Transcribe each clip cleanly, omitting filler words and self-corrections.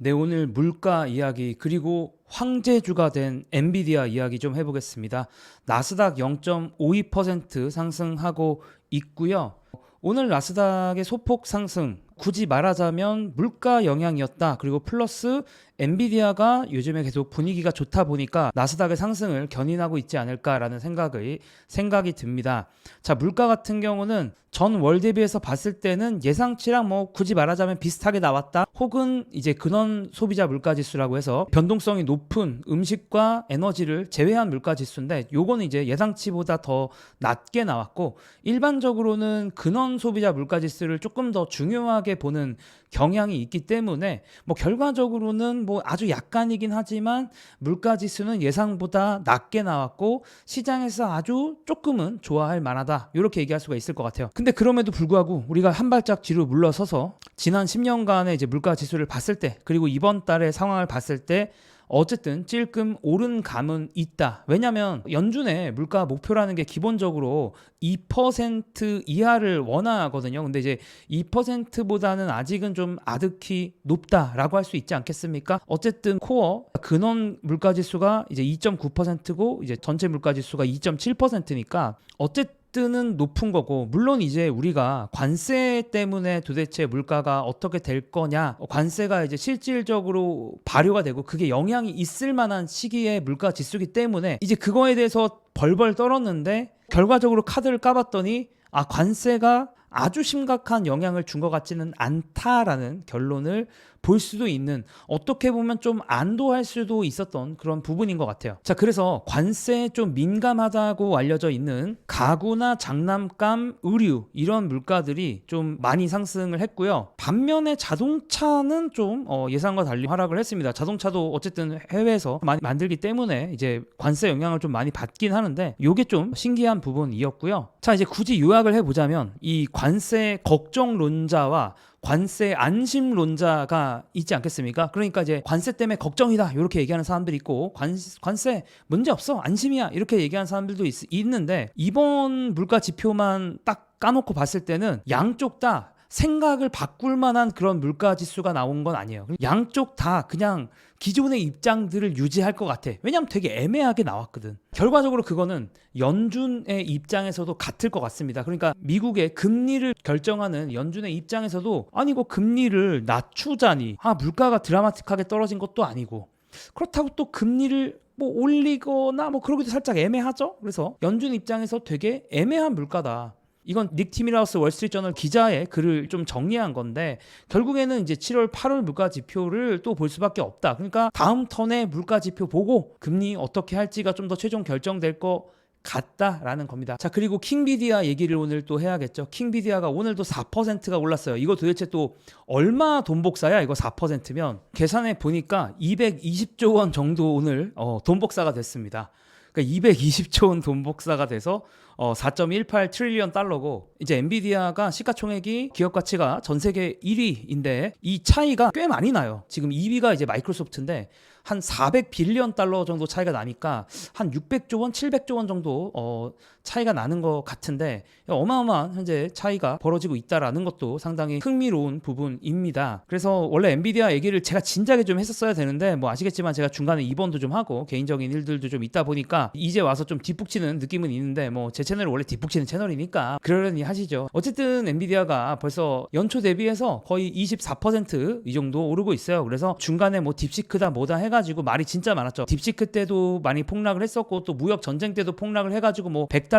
네, 오늘 물가 이야기 그리고 황제주가 된 엔비디아 이야기 좀 해보겠습니다. 나스닥 0.52% 상승하고 있고요. 오늘 나스닥의 소폭 상승 굳이 말하자면 물가 영향이었다. 그리고 플러스 엔비디아가 요즘에 계속 분위기가 좋다 보니까 나스닥의 상승을 견인하고 있지 않을까라는 생각이 듭니다. 자, 물가 같은 경우는 전 월 대비해서 봤을 때는 예상치랑 뭐 굳이 말하자면 비슷하게 나왔다. 혹은 이제 근원 소비자 물가 지수라고 해서 변동성이 높은 음식과 에너지를 제외한 물가 지수인데 요거는 이제 예상치보다 더 낮게 나왔고, 일반적으로는 근원 소비자 물가 지수를 조금 더 중요하게 보는 경향이 있기 때문에 뭐 결과적으로는 뭐 아주 약간이긴 하지만 물가 지수는 예상보다 낮게 나왔고 시장에서 아주 조금은 좋아할 만하다, 이렇게 얘기할 수가 있을 것 같아요. 근데 그럼에도 불구하고 우리가 한 발짝 뒤로 물러서서 지난 10년간의 이제 물가 지수를 봤을 때, 그리고 이번 달의 상황을 봤을 때 어쨌든 찔끔 오른 감은 있다. 왜냐하면 연준의 물가 목표라는 게 기본적으로 2% 이하를 원하거든요. 근데 이제 2%보다는 아직은 좀 아득히 높다라고 할 수 있지 않겠습니까? 어쨌든 코어 근원 물가 지수가 이제 2.9%고 이제 전체 물가 지수가 2.7%니까 어쨌든은 높은 거고, 물론 이제 우리가 관세 때문에 도대체 물가가 어떻게 될 거냐, 관세가 이제 실질적으로 발효가 되고 그게 영향이 있을 만한 시기의 물가 지수기 때문에 이제 그거에 대해서 벌벌 떨었는데 결과적으로 카드를 까봤더니 관세가 아주 심각한 영향을 준 것 같지는 않다라는 결론을 볼 수도 있는, 어떻게 보면 좀 안도할 수도 있었던 그런 부분인 것 같아요. 자, 그래서 관세에 좀 민감하다고 알려져 있는 가구나 장난감, 의류 이런 물가들이 좀 많이 상승을 했고요. 반면에 자동차는 좀 예상과 달리 하락을 했습니다. 자동차도 어쨌든 해외에서 많이 만들기 때문에 이제 관세 영향을 좀 많이 받긴 하는데 이게 좀 신기한 부분이었고요. 자, 이제 굳이 요약을 해보자면 이 관세 걱정론자와 관세 안심론자가 있지 않겠습니까? 그러니까 이제 관세 때문에 걱정이다 이렇게 얘기하는 사람들이 있고, 관세 문제 없어 안심이야 이렇게 얘기하는 사람들도 있는데, 이번 물가 지표만 딱 까놓고 봤을 때는 양쪽 다 생각을 바꿀 만한 그런 물가 지수가 나온 건 아니에요. 양쪽 다 그냥 기존의 입장들을 유지할 것 같아. 왜냐면 되게 애매하게 나왔거든. 결과적으로 그거는 연준의 입장에서도 같을 것 같습니다. 그러니까 미국의 금리를 결정하는 연준의 입장에서도 아니 이거 금리를 낮추자니 물가가 드라마틱하게 떨어진 것도 아니고, 그렇다고 또 금리를 뭐 올리거나 뭐 그러기도 살짝 애매하죠. 그래서 연준 입장에서 되게 애매한 물가다. 이건 닉 티밀하우스 월스트리트저널 기자의 글을 좀 정리한 건데, 결국에는 이제 7월 8월 물가 지표를 또 볼 수밖에 없다. 그러니까 다음 턴에 물가 지표 보고 금리 어떻게 할지가 좀 더 최종 결정될 것 같다라는 겁니다. 자, 그리고 킹비디아 얘기를 오늘 또 해야겠죠. 킹비디아가 오늘도 4%가 올랐어요. 이거 도대체 또 얼마 돈 복사야? 이거 4%면 계산해 보니까 220조 원 정도 오늘 돈 복사가 됐습니다. 그러니까 220조 원 돈 복사가 돼서 4.18 트릴리언 달러고, 이제 엔비디아가 시가총액이 기업 가치가 전 세계 1위인데 이 차이가 꽤 많이 나요. 지금 2위가 이제 마이크로소프트인데 한 400빌리언 달러 정도 차이가 나니까 한 600조 원, 700조 원 정도 차이가 나는 것 같은데, 어마어마한 현재 차이가 벌어지고 있다라는 것도 상당히 흥미로운 부분입니다. 그래서 원래 엔비디아 얘기를 제가 진작에 좀 했었어야 되는데 뭐 아시겠지만 제가 중간에 입원도 좀 하고 개인적인 일들도 좀 있다 보니까 이제 와서 좀 뒷북치는 느낌은 있는데, 뭐 제 채널이 원래 뒷북치는 채널이니까 그러려니 하시죠. 어쨌든 엔비디아가 벌써 연초 대비해서 거의 24% 이 정도 오르고 있어요. 그래서 중간에 뭐 딥시크다 뭐다 해가지고 말이 진짜 많았죠. 딥시크 때도 많이 폭락을 했었고 또 무역 전쟁 때도 폭락을 해가지고 뭐 100달러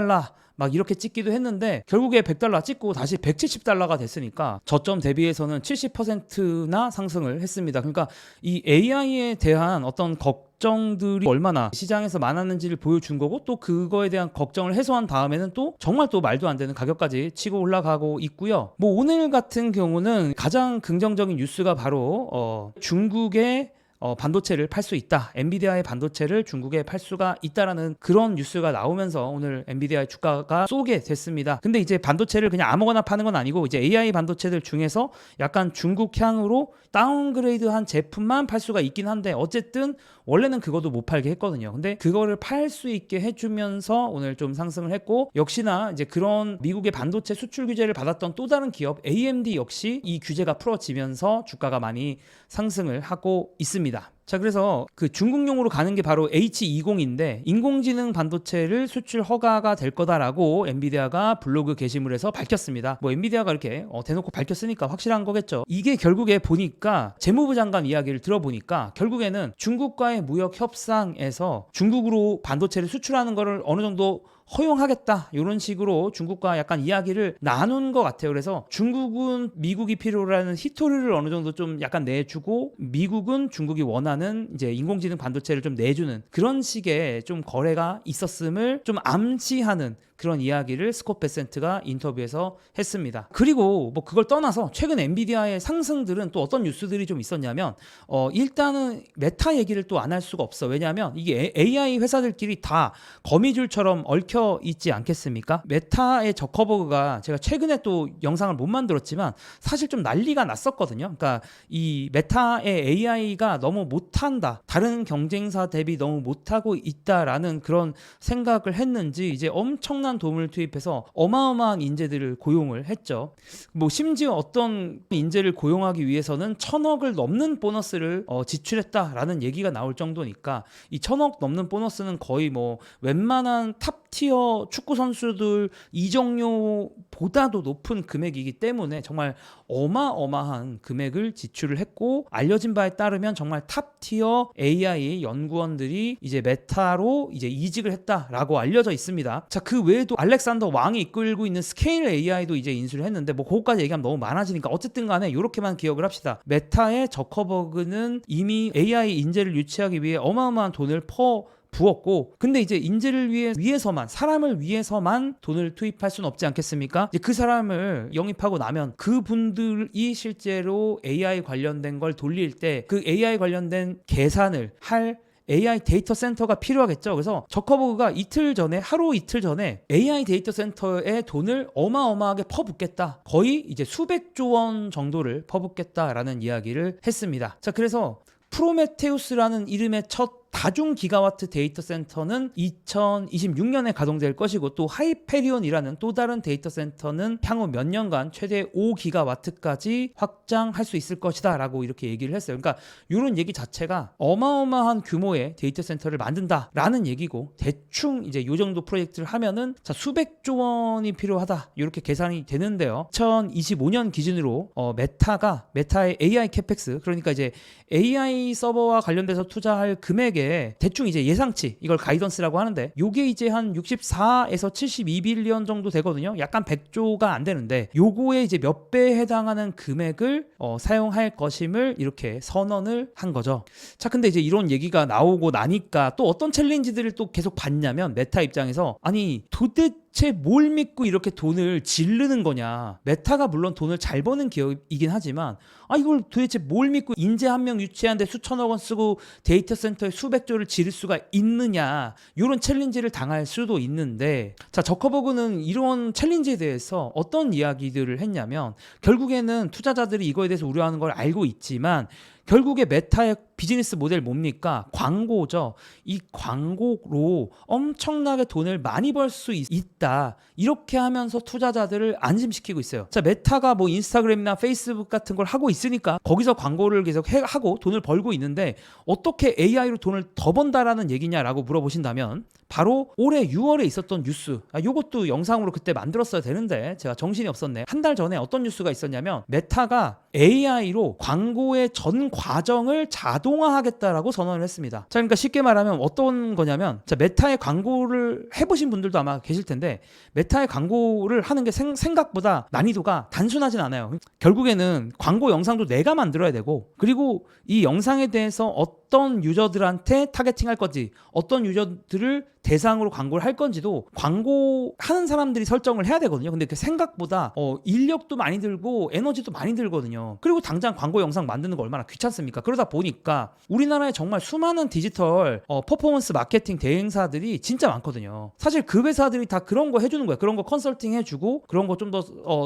막 이렇게 찍기도 했는데 결국에 100달러 찍고 다시 170달러가 됐으니까 저점 대비해서는 70%나 상승을 했습니다. 그러니까 이 AI에 대한 어떤 걱정들이 얼마나 시장에서 많았는지를 보여준 거고, 또 그거에 대한 걱정을 해소한 다음에는 또 정말 또 말도 안 되는 가격까지 치고 올라가고 있고요. 뭐 오늘 같은 경우는 가장 긍정적인 뉴스가 바로 중국의 반도체를 팔 수 있다. 엔비디아의 반도체를 중국에 팔 수가 있다라는 그런 뉴스가 나오면서 오늘 엔비디아의 주가가 쏘게 됐습니다. 근데 이제 반도체를 그냥 아무거나 파는 건 아니고 이제 AI 반도체들 중에서 약간 중국향으로 다운그레이드한 제품만 팔 수가 있긴 한데 어쨌든 원래는 그것도 못 팔게 했거든요. 근데 그거를 팔 수 있게 해주면서 오늘 좀 상승을 했고, 역시나 이제 그런 미국의 반도체 수출 규제를 받았던 또 다른 기업 AMD 역시 이 규제가 풀어지면서 주가가 많이 상승을 하고 있습니다. 자, 그래서 그 중국용으로 가는 게 바로 H20인데 인공지능 반도체를 수출 허가가 될 거다라고 엔비디아가 블로그 게시물에서 밝혔습니다. 뭐 엔비디아가 이렇게 대놓고 밝혔으니까 확실한 거겠죠. 이게 결국에 보니까 재무부 장관 이야기를 들어보니까 결국에는 중국과의 무역 협상에서 중국으로 반도체를 수출하는 거를 어느 정도 허용하겠다 이런 식으로 중국과 약간 이야기를 나눈 것 같아요. 그래서 중국은 미국이 필요로 하는 히토리를 어느 정도 좀 약간 내주고 미국은 중국이 원하는 이제 인공지능 반도체를 좀 내주는 그런 식의 좀 거래가 있었음을 좀 암시하는 그런 이야기를 스콧 베센트가 인터뷰에서 했습니다. 그리고 뭐 그걸 떠나서 최근 엔비디아의 상승들은 또 어떤 뉴스들이 좀 있었냐면 일단은 메타 얘기를 또 안 할 수가 없어. 왜냐하면 이게 AI 회사들끼리 다 거미줄처럼 얽혀 있지 않겠습니까? 메타의 저커버그가 제가 최근에 또 영상을 못 만들었지만 사실 좀 난리가 났었거든요. 그러니까 이 메타의 AI가 너무 못한다, 다른 경쟁사 대비 너무 못하고 있다라는 그런 생각을 했는지 이제 엄청난 돈을 투입해서 어마어마한 인재들을 고용을 했죠. 뭐 심지어 어떤 인재를 고용하기 위해서는 1,000억을 넘는 보너스를 지출했다라는 얘기가 나올 정도니까 이 1,000억 넘는 보너스는 거의 뭐 웬만한 탑티어 축구 선수들 이적료보다도 높은 금액이기 때문에 정말 어마어마한 금액을 지출을 했고, 알려진 바에 따르면 정말 탑티어 AI 연구원들이 이제 메타로 이제 이직을 했다라고 알려져 있습니다. 자, 그 외에도 알렉산더 왕이 이끌고 있는 스케일 AI도 이제 인수를 했는데 뭐 그것까지 얘기하면 너무 많아지니까 어쨌든 간에 이렇게만 기억을 합시다. 메타의 저커버그는 이미 AI 인재를 유치하기 위해 어마어마한 돈을 부었고, 근데 이제 인재를 위해서만, 사람을 위해서만 돈을 투입할 수는 없지 않겠습니까? 이제 그 사람을 영입하고 나면 그분들이 실제로 AI 관련된 걸 돌릴 때 그 AI 관련된 계산을 할 AI 데이터 센터가 필요하겠죠. 그래서 저커버그가 하루 이틀 전에 AI 데이터 센터에 돈을 어마어마하게 퍼붓겠다, 거의 이제 수백조 원 정도를 퍼붓겠다라는 이야기를 했습니다. 자, 그래서 프로메테우스라는 이름의 첫 다중 기가와트 데이터 센터는 2026년에 가동될 것이고, 또 하이페리온이라는 또 다른 데이터 센터는 향후 몇 년간 최대 5기가와트까지 확장할 수 있을 것이다 라고 이렇게 얘기를 했어요. 그러니까 이런 얘기 자체가 어마어마한 규모의 데이터 센터를 만든다 라는 얘기고, 대충 이제 이 정도 프로젝트를 하면은 자, 수백조 원이 필요하다 이렇게 계산이 되는데요. 2025년 기준으로 메타의 AI 캐펙스, 그러니까 이제 AI 서버와 관련돼서 투자할 금액의 대충 이제 예상치, 이걸 가이던스라고 하는데 요게 이제 한 64에서 72빌리언 정도 되거든요. 약간 100조가 안 되는데 요거에 이제 몇 배에 해당하는 금액을 사용할 것임을 이렇게 선언을 한 거죠. 자, 근데 이제 이런 얘기가 나오고 나니까 또 어떤 챌린지들을 또 계속 받냐면, 메타 입장에서 아니 도대체 뭘 믿고 이렇게 돈을 지르는 거냐. 메타가 물론 돈을 잘 버는 기업이긴 하지만 이걸 도대체 뭘 믿고 인재 한 명 유치하는데 수천억 원 쓰고 데이터 센터에 수백조를 지를 수가 있느냐, 이런 챌린지를 당할 수도 있는데, 자, 저커버그는 이런 챌린지에 대해서 어떤 이야기들을 했냐면, 결국에는 투자자들이 이거에 대해서 우려하는 걸 알고 있지만 결국에 메타의 비즈니스 모델 뭡니까? 광고죠. 이 광고로 엄청나게 돈을 많이 벌 수 있다. 이렇게 하면서 투자자들을 안심시키고 있어요. 자, 메타가 뭐 인스타그램이나 페이스북 같은 걸 하고 있으니까 거기서 광고를 계속 하고 돈을 벌고 있는데 어떻게 AI로 돈을 더 번다라는 얘기냐라고 물어보신다면, 바로 올해 6월에 있었던 뉴스, 요것도 영상으로 그때 만들었어야 되는데 제가 정신이 없었네. 한 달 전에 어떤 뉴스가 있었냐면, 메타가 AI로 광고의 전 과정을 자동화하겠다라고 선언을 했습니다. 자, 그러니까 쉽게 말하면 어떤 거냐면, 자, 메타의 광고를 해보신 분들도 아마 계실 텐데, 메타의 광고를 하는 게 생각보다 난이도가 단순하진 않아요. 결국에는 광고 영상도 내가 만들어야 되고, 그리고 이 영상에 대해서 어떤 유저들한테 타겟팅할 건지, 어떤 유저들을 대상으로 광고를 할 건지도 광고하는 사람들이 설정을 해야 되거든요. 근데 그 생각보다 인력도 많이 들고 에너지도 많이 들거든요. 그리고 당장 광고 영상 만드는 거 얼마나 귀찮습니까? 그러다 보니까 우리나라에 정말 수많은 디지털 퍼포먼스 마케팅 대행사들이 진짜 많거든요. 사실 그 회사들이 다 그런 거 해주는 거예요. 그런 거 컨설팅 해주고 그런 거 좀 더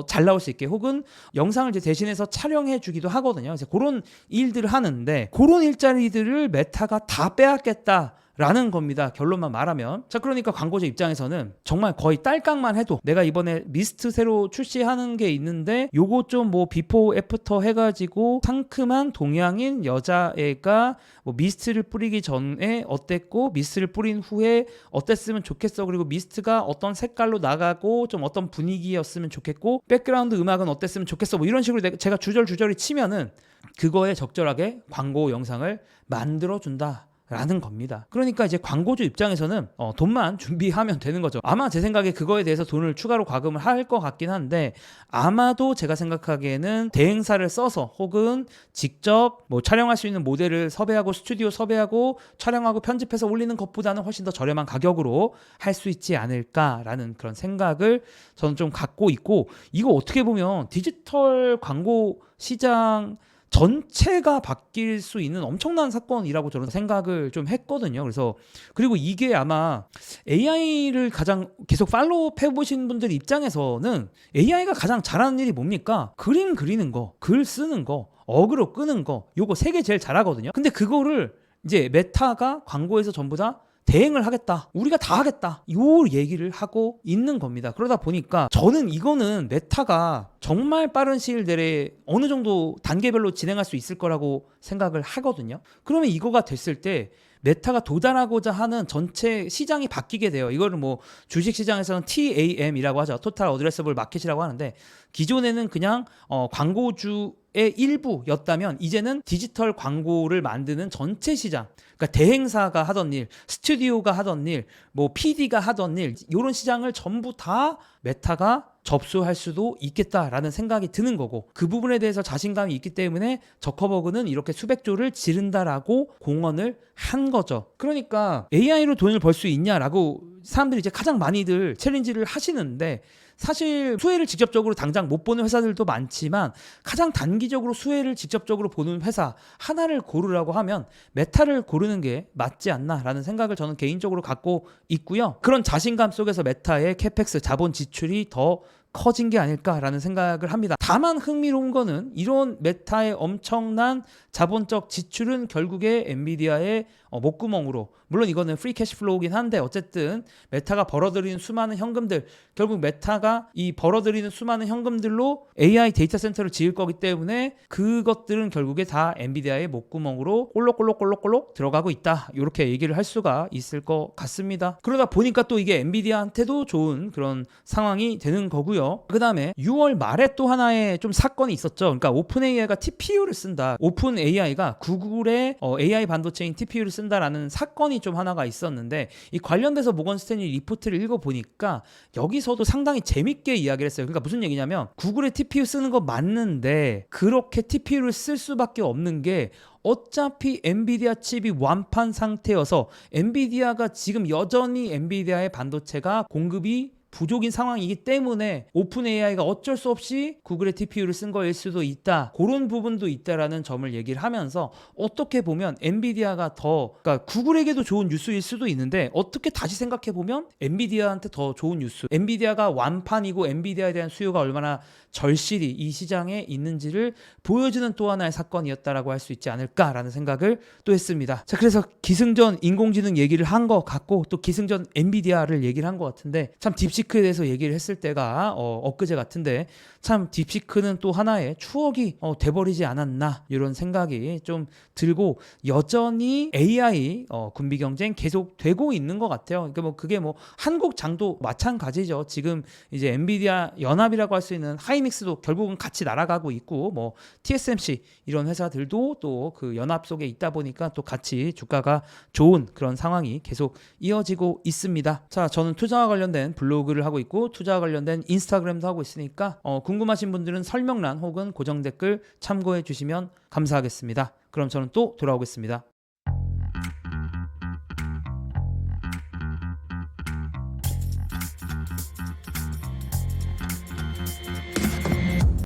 잘 나올 수 있게, 혹은 영상을 이제 대신해서 촬영해 주기도 하거든요. 그래서 그런 일들을 하는데 그런 일자리들을 메타가 다 빼앗겠다 라는 겁니다. 결론만 말하면. 자, 그러니까 광고주 입장에서는 정말 거의 딸깍만 해도, 내가 이번에 미스트 새로 출시하는 게 있는데 요거 좀 뭐 비포 애프터 해가지고 상큼한 동양인 여자애가 뭐 미스트를 뿌리기 전에 어땠고 미스트를 뿌린 후에 어땠으면 좋겠어, 그리고 미스트가 어떤 색깔로 나가고 좀 어떤 분위기였으면 좋겠고 백그라운드 음악은 어땠으면 좋겠어, 뭐 이런 식으로 제가 주저주저리 치면은 그거에 적절하게 광고 영상을 만들어준다 라는 겁니다. 그러니까 이제 광고주 입장에서는 돈만 준비하면 되는 거죠. 아마 제 생각에 그거에 대해서 돈을 추가로 과금을 할 것 같긴 한데, 아마도 제가 생각하기에는 대행사를 써서 혹은 직접 뭐 촬영할 수 있는 모델을 섭외하고 스튜디오 섭외하고 촬영하고 편집해서 올리는 것보다는 훨씬 더 저렴한 가격으로 할 수 있지 않을까라는 그런 생각을 저는 좀 갖고 있고, 이거 어떻게 보면 디지털 광고 시장 전체가 바뀔 수 있는 엄청난 사건이라고 저는 생각을 좀 했거든요. 그래서 그리고 이게 아마 AI를 가장 계속 팔로우 해보신 분들 입장에서는 AI가 가장 잘하는 일이 뭡니까? 그림 그리는 거, 글 쓰는 거, 어그로 끄는 거, 요거 3개 제일 잘하거든요. 근데 그거를 이제 메타가 광고에서 전부 다 대행을 하겠다, 우리가 다 하겠다, 요 얘기를 하고 있는 겁니다. 그러다 보니까 저는 이거는 메타가 정말 빠른 시일 내에 어느 정도 단계별로 진행할 수 있을 거라고 생각을 하거든요. 그러면 이거가 됐을 때 메타가 도달하고자 하는 전체 시장이 바뀌게 돼요. 이거를 뭐 주식시장에서는 TAM이라고 하죠. 토탈 어드레서블 마켓이라고 하는데, 기존에는 그냥 광고주의 일부였다면 이제는 디지털 광고를 만드는 전체 시장, 그러니까 대행사가 하던 일, 스튜디오가 하던 일, 뭐 PD가 하던 일, 이런 시장을 전부 다 메타가 접수할 수도 있겠다라는 생각이 드는 거고, 그 부분에 대해서 자신감이 있기 때문에 저커버그는 이렇게 수백조를 지른다라고 공언을 한 거죠. 그러니까 AI로 돈을 벌 수 있냐라고 사람들이 이제 가장 많이들 챌린지를 하시는데, 사실 수혜를 직접적으로 당장 못 보는 회사들도 많지만 가장 단기적으로 수혜를 직접적으로 보는 회사 하나를 고르라고 하면 메타를 고르는 게 맞지 않나라는 생각을 저는 개인적으로 갖고 있고요. 그런 자신감 속에서 메타의 캐펙스 자본 지출이 더 커진 게 아닐까라는 생각을 합니다. 다만 흥미로운 거는 이런 메타의 엄청난 자본적 지출은 결국에 엔비디아의 목구멍으로, 물론 이거는 프리 캐시플로우긴 한데 어쨌든 메타가 벌어들이는 수많은 현금들, 결국 메타가 이 벌어들이는 수많은 현금들로 AI 데이터 센터를 지을 거기 때문에 그것들은 결국에 다 엔비디아의 목구멍으로 꼴록꼴록꼴록꼴록 들어가고 있다, 이렇게 얘기를 할 수가 있을 것 같습니다. 그러다 보니까 또 이게 엔비디아한테도 좋은 그런 상황이 되는 거고요. 그 다음에 6월 말에 또 하나의 좀 사건이 있었죠. 그러니까 오픈 AI가 TPU를 쓴다, 오픈 AI가 구글의 AI 반도체인 TPU를 쓴다라는 사건이 좀 하나가 있었는데, 이 관련돼서 모건 스탠리 리포트를 읽어보니까 여기서도 상당히 재밌게 이야기를 했어요. 그러니까 무슨 얘기냐면, 구글의 TPU 쓰는 거 맞는데 그렇게 TPU를 쓸 수밖에 없는 게 어차피 엔비디아 칩이 완판 상태여서 엔비디아가 지금 여전히 엔비디아의 반도체가 공급이 부족인 상황이기 때문에 오픈 AI가 어쩔 수 없이 구글의 TPU를 쓴 거일 수도 있다, 그런 부분도 있다라는 점을 얘기를 하면서, 어떻게 보면 엔비디아가 더, 그러니까 구글에게도 좋은 뉴스일 수도 있는데 어떻게 다시 생각해 보면 엔비디아한테 더 좋은 뉴스, 엔비디아가 완판이고 엔비디아에 대한 수요가 얼마나 절실히 이 시장에 있는지를 보여주는 또 하나의 사건이었다라고 할 수 있지 않을까라는 생각을 또 했습니다. 자, 그래서 기승전 인공지능 얘기를 한 것 같고, 또 기승전 엔비디아를 얘기를 한 것 같은데, 참 딥시크에 대해서 얘기를 했을 때가 엊그제 같은데, 참 딥시크는 또 하나의 추억이 돼버리지 않았나, 이런 생각이 좀 들고, 여전히 AI 군비 경쟁 계속 되고 있는 것 같아요. 그러니까 뭐 그게 뭐 한국장도 마찬가지죠. 지금 이제 엔비디아 연합이라고 할 수 있는 하이닉스도 결국은 같이 날아가고 있고, 뭐 TSMC 이런 회사들도 또 그 연합 속에 있다 보니까 또 같이 주가가 좋은 그런 상황이 계속 이어지고 있습니다. 자, 저는 투자와 관련된 블로그를 하고 있고 투자와 관련된 인스타그램도 하고 있으니까 궁금하신 분들은 설명란 혹은 고정 댓글 참고해 주시면 감사하겠습니다. 그럼 저는 또 돌아오겠습니다.